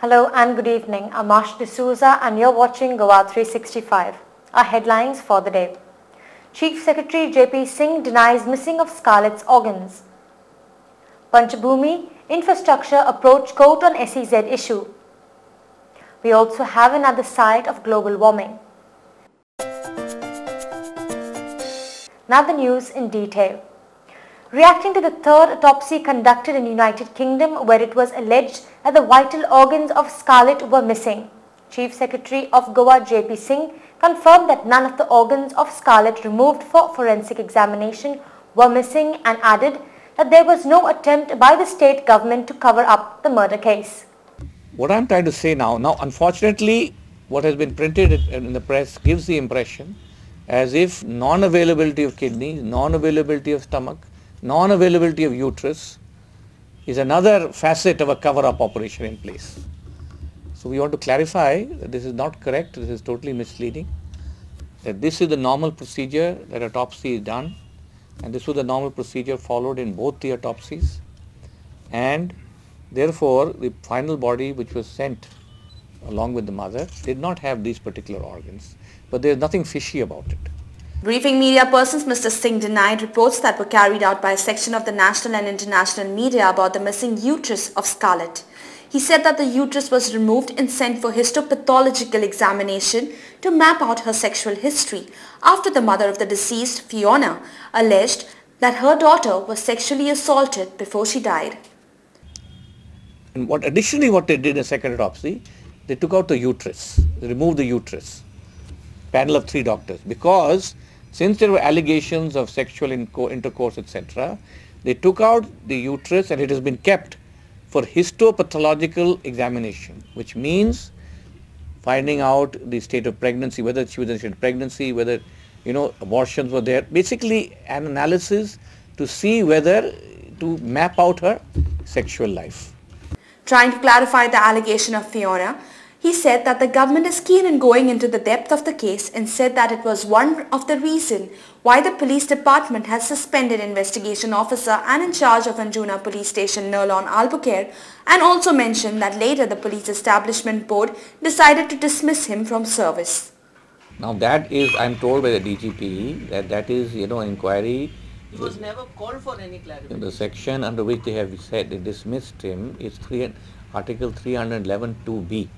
Hello and good evening. I'm Ash D'Souza and you're watching Goa 365. Our headlines for the day. Chief Secretary J.P. Singh denies missing of Scarlett's organs. Panchabhumi infrastructure approach court on SEZ issue. We also have another side of global warming. Now the news in detail. Reacting to the third autopsy conducted in United Kingdom where it was alleged that the vital organs of Scarlett were missing, Chief Secretary of Goa J.P. Singh confirmed that none of the organs of Scarlett removed for forensic examination were missing and added that there was no attempt by the state government to cover up the murder case. What I'm trying to say now unfortunately what has been printed in the press gives the impression as if non-availability of kidneys, non-availability of stomach, non-availability of uterus is another facet of a cover-up operation in place. So we want to clarify that this is not correct, this is totally misleading, that this is the normal procedure that autopsy is done, and this was the normal procedure followed in both the autopsies, and therefore the final body which was sent along with the mother did not have these particular organs, but there is nothing fishy about it. Briefing media persons, Mr. Singh denied reports that were carried out by a section of the national and international media about the missing uterus of Scarlett. He said that the uterus was removed and sent for histopathological examination to map out her sexual history after the mother of the deceased, Fiona, alleged that her daughter was sexually assaulted before she died. And additionally what they did in the second autopsy, they took out the uterus, they removed the uterus, panel of 3 doctors, because since there were allegations of sexual intercourse, etc., they took out the uterus and it has been kept for histopathological examination, which means finding out the state of pregnancy, whether she was in a state of pregnancy, whether abortions were there, basically an analysis to see whether to map out her sexual life. Trying to clarify the allegation of Fiona, he said that the government is keen in going into the depth of the case and said that it was one of the reasons why the police department has suspended investigation officer and in charge of Anjuna police station Nurlon Albuquerque, and also mentioned that later the police establishment board decided to dismiss him from service. Now that is, I am told by the DGP that is an inquiry. He was never called for any clarification. The section under which they have said they dismissed him is Article 311(2)(b,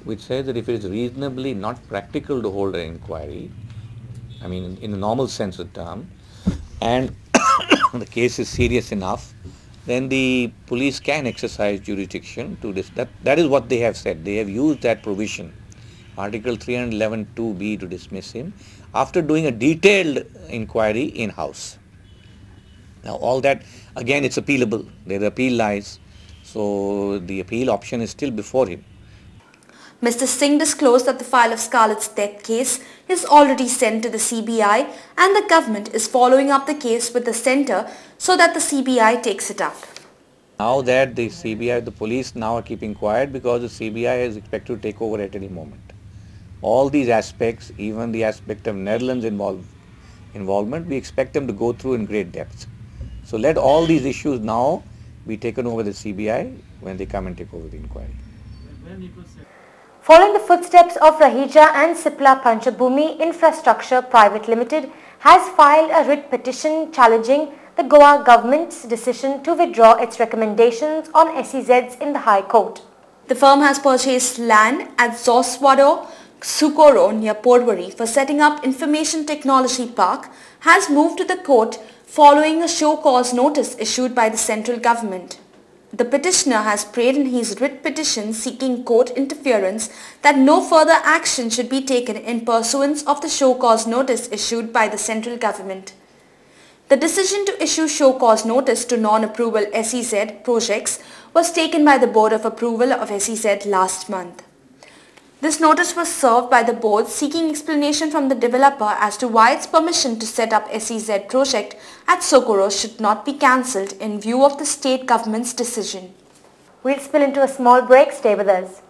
which says that if it is reasonably not practical to hold an inquiry, I mean in the normal sense of the term, and the case is serious enough, then the police can exercise jurisdiction to this. That is what they have said. They have used that provision, Article 311(2)(b, to dismiss him after doing a detailed inquiry in-house. Now all that, again, it's appealable. There the appeal lies. So the appeal option is still before him. Mr. Singh disclosed that the file of Scarlett's death case is already sent to the CBI and the government is following up the case with the centre so that the CBI takes it up. Now that the CBI, the police now are keeping quiet because the CBI is expected to take over at any moment. All these aspects, even the aspect of Netherlands involvement, we expect them to go through in great depth. So let all these issues now be taken over the CBI when they come and take over the inquiry. Following the footsteps of Rahija and Cipla, Panchabhumi Infrastructure Private Limited has filed a writ petition challenging the Goa government's decision to withdraw its recommendations on SEZs in the High Court. The firm has purchased land at Zoswado, Socorro near Porvory for setting up Information Technology Park, has moved to the court following a show cause notice issued by the central government. The petitioner has prayed in his writ petition seeking court interference that no further action should be taken in pursuance of the show cause notice issued by the central government. The decision to issue show cause notice to non-approval SEZ projects was taken by the Board of Approval of SEZ last month. This notice was served by the board seeking explanation from the developer as to why its permission to set up SEZ project at Socorro should not be cancelled in view of the state government's decision. We'll spill into a small break. Stay with us.